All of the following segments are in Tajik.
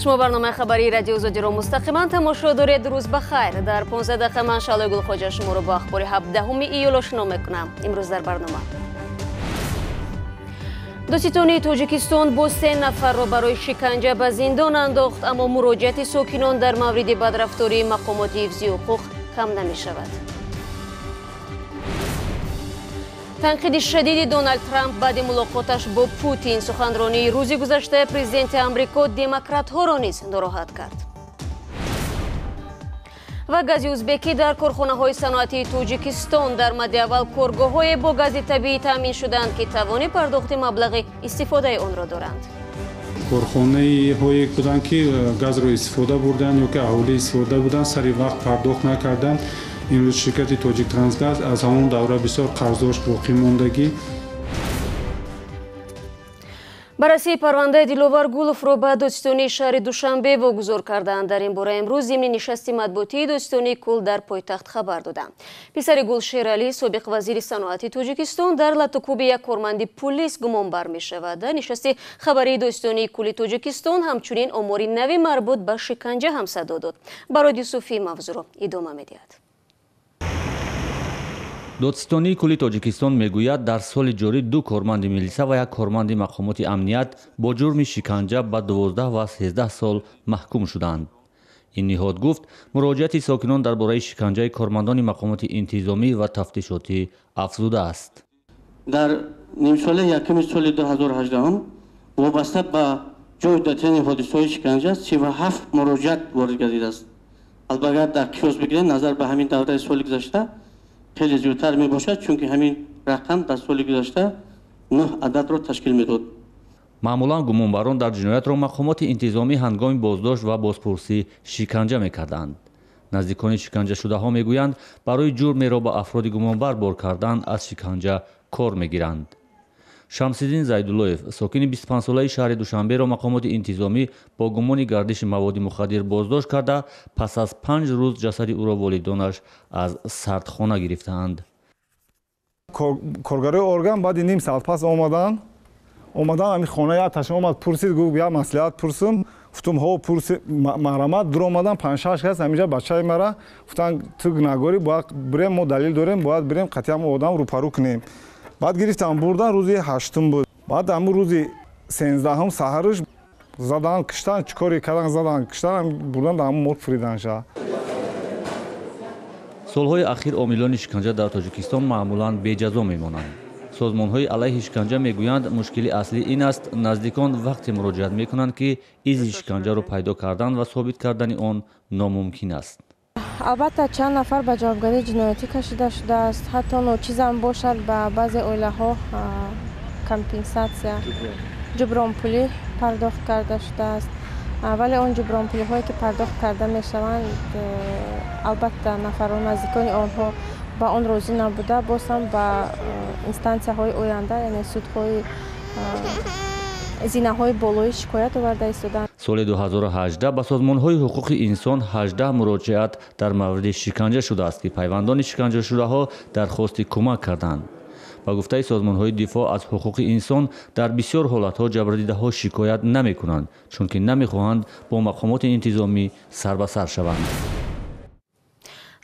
شما برنامه خبری رادیو آزادی را مستقیما تماشا دارید. روز بخیر. در 15 دقیقه من شعله گلخواجه شما رو با اخبار 17 ایول آشنا میکنم. امروز در برنامه دادستانی تاجیکستان با 3 نفر را برای شکنجه به زندان انداخت، اما مراجعت ساکنان در مورد بدرفتاری مقامات حفظی حقوق کم نمی شود. تنقید شدید دونالد ترامپ بعد ملاقاتش با پوتین. سخنرانی روز گذشته پرزیدنت آمریکا دموکرات ها را نیز ناراحت کرد. و گاز ازبکی در کارخانه های صنعتی تاجیکستان در مد اول کارگاه های با گاز طبیعی تامین شدند که توان پرداخت مبلغ استفاده آن را دارند. کارخانه هایی بودند که گاز را استفاده بردند یا که اهالی استفاده بودند سری وقت پرداخت نکردند. امروز شرکت تاجیک ترانسگاز از همون دوره بسیار قرض داشت باقی موندگی. بررسی پرونده دلوار گولف را به دادستانی شهر دوشنبه واگذار کردند. در این باره امروز ضمن نشست مطبوعاتی دادستانی کل در پایتخت خبر دادند. پسر گل شیرعلی سابق وزیر صنعت تاجیکستان در لطوکوب یک کارمند پلیس گمانبر می شود. در نشست خبری دادستانی کل تاجیکستان همچنین آماری نوی مربوط به شکنجه هم صدا داد. برای یوسفی موضوع را ادامه می‌دهد. دادستانی کلی تاجیکستان میگوید در سال جاری 2 کارمند میلیسا و 1 کارمند مقامات امنیت با جرم شکنجه به 12 و 13 سال محکوم شدند. این نهاد گفت مراجعت ساکنان درباره شکنجه کارمندان مقامات انتظامی و تفتیشاتی افزوده است. در نیم سال یکم سال 2018 وابسته به جای دادن حادثه‌های شکنجه 37 مراجعت وارد گردیده است. البته در قیاس بگیریم نظر به همین دوره سال گذشته خیلی زیادتر می باشد، چون که همین رقم در سال گذشته 9 عدد را تشکیل میداد. معمولا گمانبران در جنایت را مقامات انتظامی هنگام بازداشت و بازپرسی شکنجه میکردند. نزدیکان شکنجه شده ها میگویند برای جرمی را به افراد گمانبر بار کردن از شکنجه کار میگیرند. شمس‌الدین زیدالله‌یف ساکن 25 ساله شهر دوشنبه را مقامات انتظامی با گمان گردش مواد مخدر بازداشت کرده پس از 5 روز جسد او را والدانش از سردخانه گرفتند. کارگرای ارگان بعد نیم ساعت پس اومدن همین خانه آتش اومد پرسید گفت بیا مصلحت پرسم گفتم ها پرسید مرامت در اومدن 5-6 کس همینجا بچهای مرا گفتن تو نگاری باید بریم ما دلیل داریم باید بریم قطعا آدم رو پرو کنیم. بعد گرفتم بردن روزی 8 بود. بعد همون روزی 13 سحرش زدن کشتن چیکاری کردن زدن کشتن بردن در همون مرد فریدن شد. سالهای اخیر عاملان شکنجه در تاجیکستان معمولاً بی‌جزا میمانند. سازمان‌های علیه شکنجه میگویند مشکل اصلی این است نزدیکان وقتی مراجعت میکنند که ایز شکنجه را پیدا کردن و ثابت کردن آن ناممکن است. البته چند نفر به جوابگری جنایتی کشیده شده است. حتی ناچیز هم باشد به بعضی عائله‌ها کمپنساسیا جبران پولی پرداخت کرده شده است. ولی اون جبران پولی هایی که پرداخت کرده می شوند البته نفران نزدیکان آنها با آن راضی نبوده باز هم به اینستانسیه های آینده یعنی سودهای زینه های بالای شکایت آورده ایستادند. سال 2018 به سازمان‌های حقوق انسان 18 مراجعت در مورد شکنجه شده است که پیوندان شکنجه شده ها درخواست کمک کردند. با گفته سازمان‌های دفاع از حقوق انسان در بسیار حالت‌ها جبردیده‌ها شکایت نمی‌کنند چون که نمی‌خواهند با مقامات انتظامی سر به سر شوند.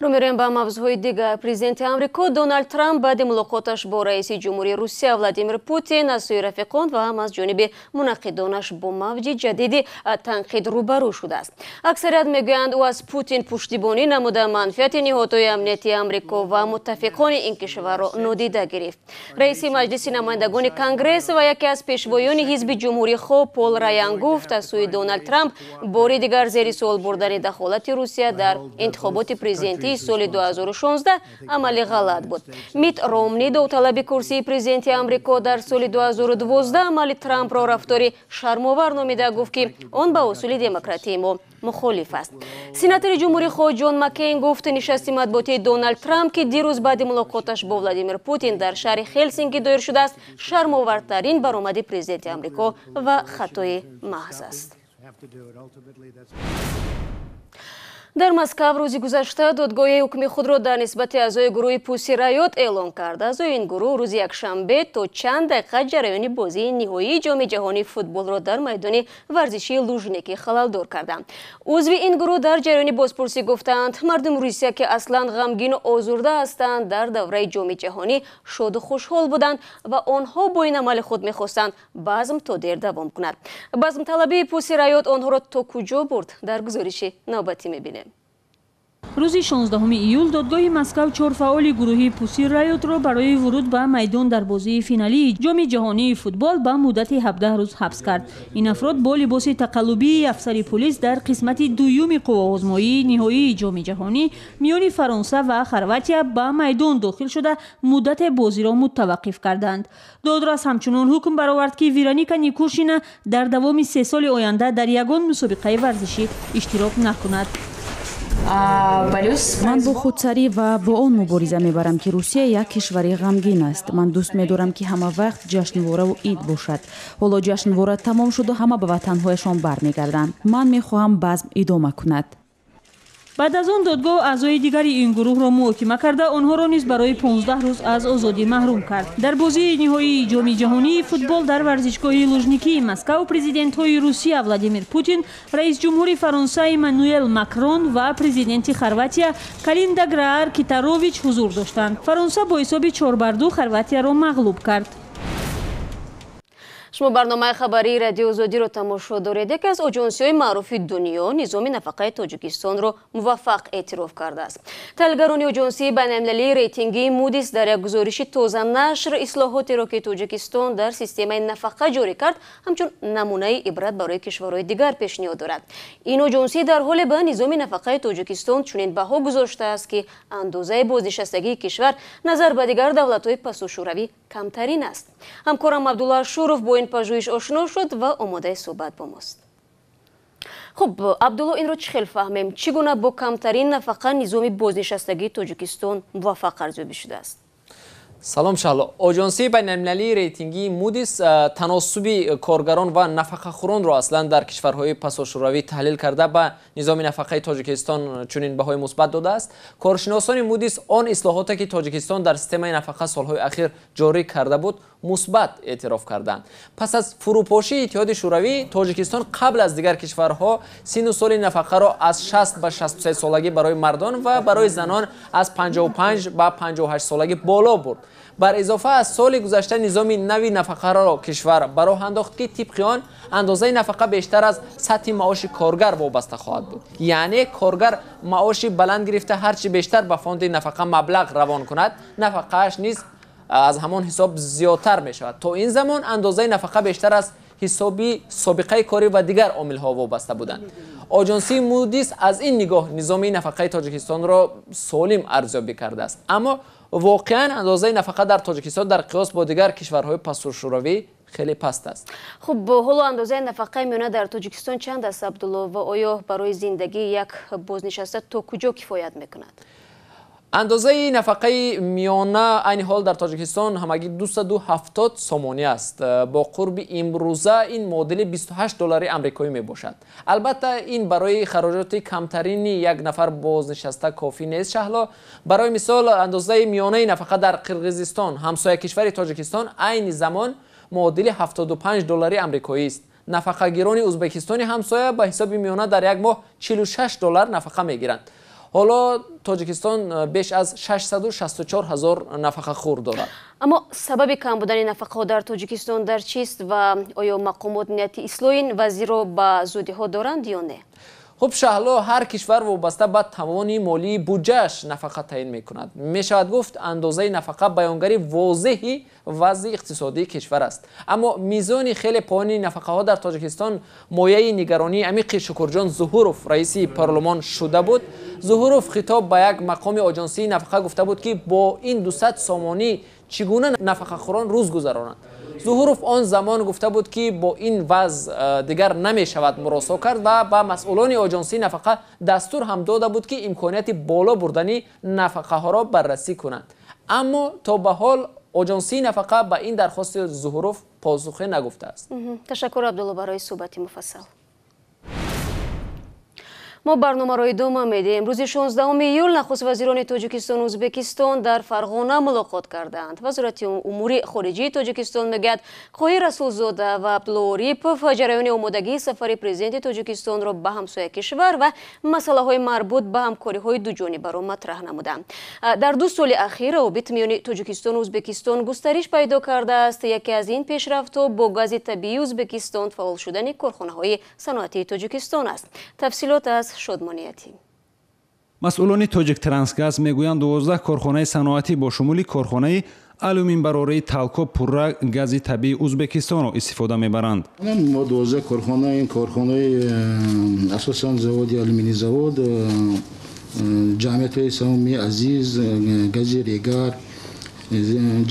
رو می‌رویم به موضوعهای دیگر. پرزیدنت آمریکا دونالد ترامپ بعد ملاقاتش با رئیس جمهوری روسیه ولادیمیر پوتین از سوی رفیقان و هم از جانب مناقضانش با موج جدید تنقید روبرو شده است. اکثریت میگویند او از پوتین پشتیبانی نموده منفعت نهادهای امنیتی آمریکا و متفقان این کشور را نادیده گرفت. رئیس مجلس نمایندگان کنگره و یکی از پیشوایان حزب جمهوری خواه پول رایان گفت از سوی دونالد ترامپ بار دیگر زیر سوال بردن دخالت روسیه در انتخابات پرزیدنتی سال 2016 عملی غلط بود. میت رومنی داوطلب کرسی پرزیدنت آمریکا در سال 2012 عمل ترامپ را رفتاری شرم‌آور نامیده گفت که آن با اصول دموکراتی ما مخالف است. سناتور جمهوری خواه جان مکین گفت نشست مطبوعاتی دونالد ترامپ که دیروز بعد ملاقاتش با ولادیمیر پوتین در شهر هلسینکی دایر شده است شرم‌آورترین برآمد پرزیدنت آمریکا و خطای محض است. дар Москва рӯзи гузашта додгоҳи ҳукми худро дар нисбати аъзои гурӯҳи Пусси Райот эълон кард. Аъзои ин гурӯҳ рӯзи якшанбе то чанд дақиқа ҷараёни бозии ниҳоии ҷоми ҷаҳонии футболро дар майдони варзишии Лужники халалдор карданд. Узви ин гурӯҳ дар ҷараёни бозпурсӣ гуфтанд, мардуми Русия ки аслан ғамгину озурда ҳастанд, дар давраи ҷоми ҷаҳонӣ шоду хушҳол буданд ва онҳо бо ин амали худ мехостанд базм то дер давом кунад. Базмталабии Пусси Райот онҳоро то куҷо бурд? Дар гузориши навбатӣ мебинем. рӯзи 16 июл додгоҳи Москав 4 фаъоли гурӯҳи Пусси Райотро барои вуруд ба майдон дар бозии финалии ҷоми ҷаҳонии футбол ба муддати 17 рӯз ҳабс кард. Ин афрод бо либоси тақаллубии афсари пулис дар қисмати дуюми қувваозмоии ниҳоии ҷоми ҷаҳонӣ миёни Фаронса ва Хорватия ба майдон дохил шуда муддати бозиро мутаваққиф карданд. Додрас ҳамчунон ҳукм баровард ки Вероника Никушина дар давоми 3 соли оянда дар ягон мусобиқаи варзишӣ иштирок накунад. ман бо худсарӣ ва бо он мубориза мебарам ки Русия як кишвари ғамгин аст. Ман дӯст медорам ки ҳама вақт ҷашнвораву ид бошад. ҳоло ҷашнвора тамом шуду ҳама ба ватанҳояшон бармегарданд. ман мехоҳам базм идома кунад. баъд аз он додгоҳ аъзои дигари ин гурӯҳро муҳокима карда онҳоро низ барои 15 рӯз аз озодӣ маҳрум кард. дар бозии ниҳоии ҷоми ҷаҳонии футбол дар варзишгоҳи Лужникии Москав президентҳои Русия Владимир Путин, раисҷумҳури Фаронса Эммануэл Макрон ва президенти Хорватия Калинда Граар-Китарович ҳузур доштанд. Фаронса бо ҳисоби 4-2 Хорватияро мағлуб кард. шумо барномаи хабарии радиои Озодиро тамошо доред. яке аз оҷонсиҳои маъруфи дунё низоми нафақаи Тоҷикистонро муваффақ эътироф кардааст. таҳлилгарони оҷонсии байналмилалии рейтингии Moody's дар як гузориши тоза нашр ислоҳотеро ки Тоҷикистон дар системаи нафақа ҷорӣ кард ҳамчун намунаи ибрат барои кишварҳои дигар пешниҳод дорад. ин оҷонсӣ дар ҳоле ба низоми нафақаи Тоҷикистон чунин баҳо гузоштааст ки андозаи бознишастагии кишвар назар ба дигар давлатҳои пасушӯравӣ камтарин аст. ҳамкорам Абдулла Ашуров бо ин пажӯҳиш ошно шуд ва омодаи суҳбат бо мост. хуб Абдулло, инро чӣ хел фаҳмем? Чӣ гуна бо камтарин нафақа низоми бознишастагии Тоҷикистон муваффақ арзёбӣ шудааст? салом шаҳло. оҷонсии байналмилалии рейтингии Moody's таносуби коргарон ва нафақахӯронро аслан дар кишварҳои пасошӯравӣ таҳлил карда ба низоми нафақаи Тоҷикистон чунин баҳои мусбат додааст. коршиносони Moody's он ислоҳоте ки Тоҷикистон дар системаи нафақа солҳои ахир ҷорӣ карда буд мусбат эътироф карданд. пас аз фурӯпошии Иттиҳоди Шӯравӣ, Тоҷикистон қабл аз дигар кишварҳо сину соли нафақаро аз 60 ба 63 солагӣ барои мардон ва барои занон аз 55 ба 58 солагӣ боло бурд. бар изофа аз соли гузашта низоми нави нафақаро кишвар ба роҳ андохт ки тибқи он андозаи нафақа бештар аз сатҳи маоши коргар вобаста хоҳад буд. яъне коргар маоши баланд гирифта ҳарчи бештар ба фонди нафақа маблағ равон кунад, нафақааш низ аз ҳамон ҳисоб зиёдтар мешавад. то ин замон андозаи нафақа бештар аз ҳисоби собиқаи корӣ ва дигар омилҳо вобаста буданд. оҷонсии Moody's аз ин нигоҳ низоми нафақаи Тоҷикистонро солим арзёбӣ кардааст. аммо воқеан андозаи нафақа дар Тоҷикистон дар қиёс бо дигар кишварҳои пасушӯравӣ хеле паст аст. хуб ҳоло андозаи нафақаи миёна дар Тоҷикистон чанд аст Абдулло ва оё барои зиндагии як бознишаста то куҷо кифоят мекунад? андозаи нафақаи миёна айни ҳол дар Тоҷикистон ҳамагӣ 270 сомонӣ аст. бо қурби имрӯза ин муодили $28 амрикоӣ мебошад. албатта ин барои хароҷоти камтарини як нафар бознишаста кофӣ нест. шаҳло барои мисол андозаи миёнаи нафақа дар Қирғизистон, ҳамсоя кишвари Тоҷикистон, айни замон муодили $75 амрикоист. нафақагирони Узбекистони ҳамсоя ба ҳисоби миёна дар як моҳ $46 нафақа мегиранд. ҳоло Тоҷикистон беш аз 664 000 нафақахӯр дорад. аммо сабаби кам будани нафақаҳо дар Тоҷикистон дар чист ва оё мақомот нияти ислоҳи ин вазъиро ба зудиҳо доранд ё не? хуб шаҳло ҳар кишвар вобаста ба тавони молии буҷааш нафақа таъин мекунад. мешавад гуфт андозаи нафақа баёнгари возеҳи вазъи иқтисодии кишвар аст. аммо мизони хеле поини нафақаҳо дар Тоҷикистон мояи нигаронии Амиқи Шукурҷон Зуҳуров, раиси парлумон шуда буд. Зуҳуров хитоб ба як мақоми оҷонсии нафақа гуфта буд ки бо ин 200 сомонӣ чӣ гуна нафақахӯрон рӯз гузаронанд. Зуҳуров он замон гуфта буд ки бо ин вазъ дигар намешавад муросо кард ва ба масъулони оҷонсии нафақа дастур ҳам дода буд ки имконияти боло бурдани нафақаҳоро баррасӣ кунанд. аммо то ба ҳол оҷонсии нафақа ба ин дархости Зуҳуров посухе нагуфтааст. ташаккур Абдулло барои суҳбати муфассал. ما برنامه را ادامه میدیم. روز 16 ایول نخست وزیران تاجیکستان و ازبکستان در فرغانه ملاقات کردند. وزارت امور خارجه تاجیکستان میگوید قوی رسولزاده و عبدالله عریپوف جریان آمادگی سفر پرزیدنت تاجیکستان را به همسایه کشور و مسئله های مربوط به همکاری های دو جانبه را مطرح نمودند. در 2 سال اخیر روابط میان تاجیکستان و ازبکستان گسترش پیدا کرده است. یکی از این پیشرفت‌ها با گاز طبیعی ازبکستان فعال شدن کارخانه‌های صنعتی تاجیکستان است. تفصیلات از شادمانیتی. مسئولان تاجیک ترانسگاز میگویند 12 کارخانه صنعتی با شمول کارخانه алюмин барораи талко пурра гази табиии ӯзбекистонро истифода мебаранд. мо 12 корхонаи асосан заводи алюмини завод, ҷамъиятҳои саҳмии азиз, гази регар,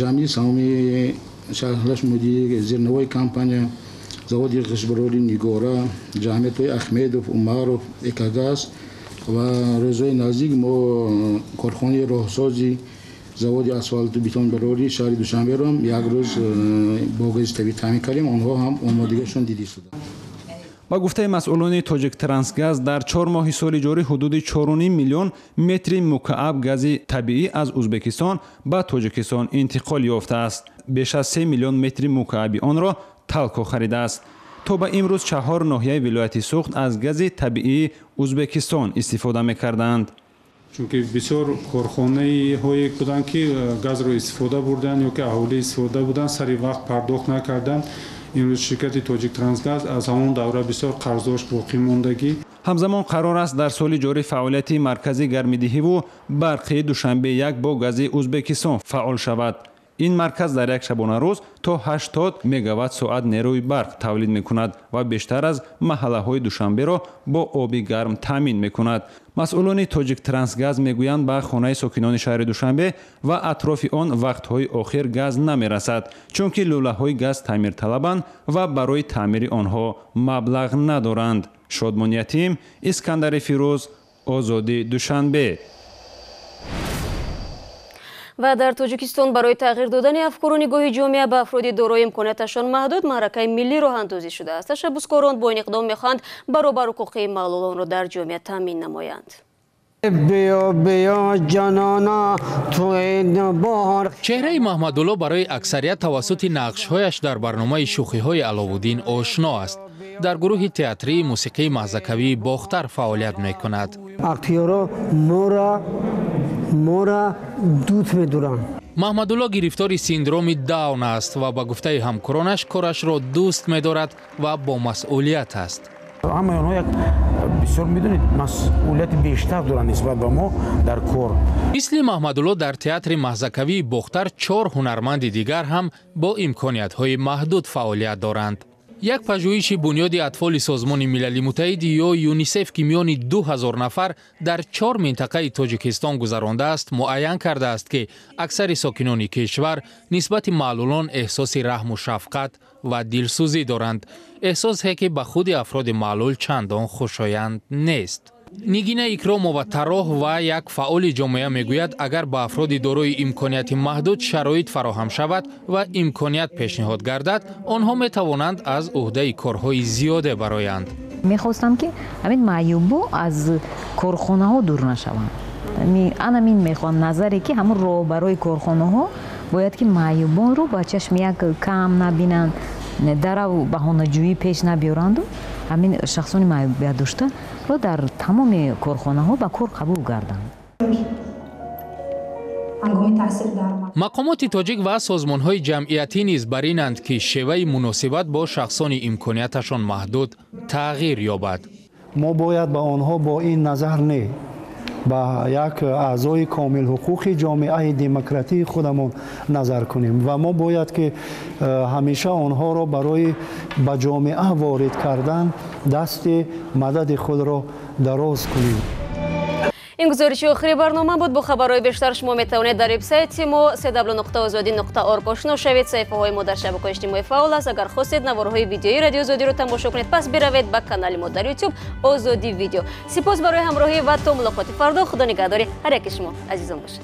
ҷамъии саҳмии шаҳрашмудии зернавои компания, заводи ғишбарори нигора, ҷамъиятҳои ахмедов, умаров, экагаз ва рӯзҳои наздик мо корхонаи роҳсози заводи асфалту бетонбарории шаҳри душанберо як рӯз бо гази табиӣ таъмин кардем. онҳо ҳам омодагиашон дидӣ шуда. ба гуфтаи масъулони тоҷик трансгаз дар 4 моҳи соли ҷорӣ ҳудуди 4.5 миллион метри мукааб гази табиӣ аз ӯзбекистон ба тоҷикистон интиқол ёфтааст. беш аз 3 миллион метри мукааби онро талко харидааст. то ба имрӯз 4 ноҳияи вилояти суғд аз гази табиии ӯзбекистон истифода мекарданд. чунки бисёр корхонаҳое буданд ки газро истифода бурданд ё ки аҳолӣ истифода буданд сари вақт пардохт накарданд. имрӯз ширкати тоҷик трансгаз аз ҳамон давра бисёр қарздош боқӣ мондагӣ. ҳамзамон қарор аст дар соли ҷорӣ фаъолияти маркази гармидиҳиву барқии душанбе 1 бо гази ӯзбекистон фаъол шавад. ин марказ дар як шабонарӯз то 80 мегаватт соат нерӯи барқ тавлид мекунад ва бештар аз маҳаллаҳои душанберо бо оби гарм таъмин мекунад. масъулони тоҷик трансгаз мегӯянд ба хонаи сокинони шаҳри душанбе ва атрофи он вақтҳои охир газ намерасад, чунки лӯлаҳои газ таъмирталабанд ва барои таъмири онҳо маблағ надоранд. шодмониятим, искандари фирӯз, озодӣ, душанбе. و در تاجیکستان برای تغییر دادن افکار و نگاه جامعه به افراد دارای امکاناتشان محدود معرکه ملی راه اندازی شده است. تشبثکاران با این اقدام میخواهند برابر حقوق معلولان را در جامعه تامین نمایند. چهره محمدالله برای اکثریت توسط نقش‌هایش در برنامه شوخی‌های علاوالدین آشنا است. در گروه تئاتری موسیقی محضکوی باختر فعالیت می‌کند. اکتورها مورا دوست می‌دارند. محمدالله گرفتار سیندروم داون است و با گفته همکارانش کارش را دوست می‌دارد و با مسئولیت است. اما آنها یک بسیار می‌دونید مسئولیت بیشتر دارند نسبت به ما در کار. مثل محمدالله در تئاتر محضکوی باختر 4 هنرمند دیگر هم با امکانیت‌های محدود فعالیت دارند. یک پژوهش بنیاد اطفال سازمان ملل متحد یا یونیسف که میان 2000 نفر در 4 منطقه تاجیکستان گذرانده است معین کرده است که اکثر ساکنان کشور نسبت معلولان احساس رحم و شفقت و دلسوزی دارند، احساسی که به خود افراد معلول چندان خوشایند نیست. نگین اکرامова و طراح و یک فعال جامعه میگوید اگر با افراد دارای امکانیت محدود شرایط فراهم شود و امکانیت پیشنهاد گردد، آنها می توانند از عهده کارهای زیاده برآیند. میخواستم که همین معیوبا از کارخانه ها دور نشوند. همین میخوام نظری که همون رو برای کارخانه ها باید که معیوبان رو با چشم یک کم نبینند، در بهانه‌جویی پیش نبیارند و همین شخصان معیوبیت داشته رو در تمام کارخانه ها به کار قبول گردند. مقامات تاجیک و سازمان های جمعیتی نیز بر اینند که شیوه مناسبت با شخصان امکانیتشان محدود تغییر یابد. ما باید به آنها با این نظر نه با یک اعضای کامل حقوق جامعه دموکراتیک خودمون نظر کنیم و ما باید که همیشه آنها را برای به جامعه وارد کردن دست مدد خود را دراز کنیم. این گزارش آخری برنامه بود. با خبرهای بیشتر شما میتوانید در وبسایت ما www.azadi.org آشنا شوید. صفحه های ما در شبکه‌های اجتماعی فعال است. اگر خواستید نوارهای ویدیویی رادیو آزادی رو تماشا کنید پس بروید به کانال ما در یوتیوب آزادی ویدیو. سپاس برای همراهی و تا ملاقات فردا. خدا نگهدار هر یک شما عزیزان باشید.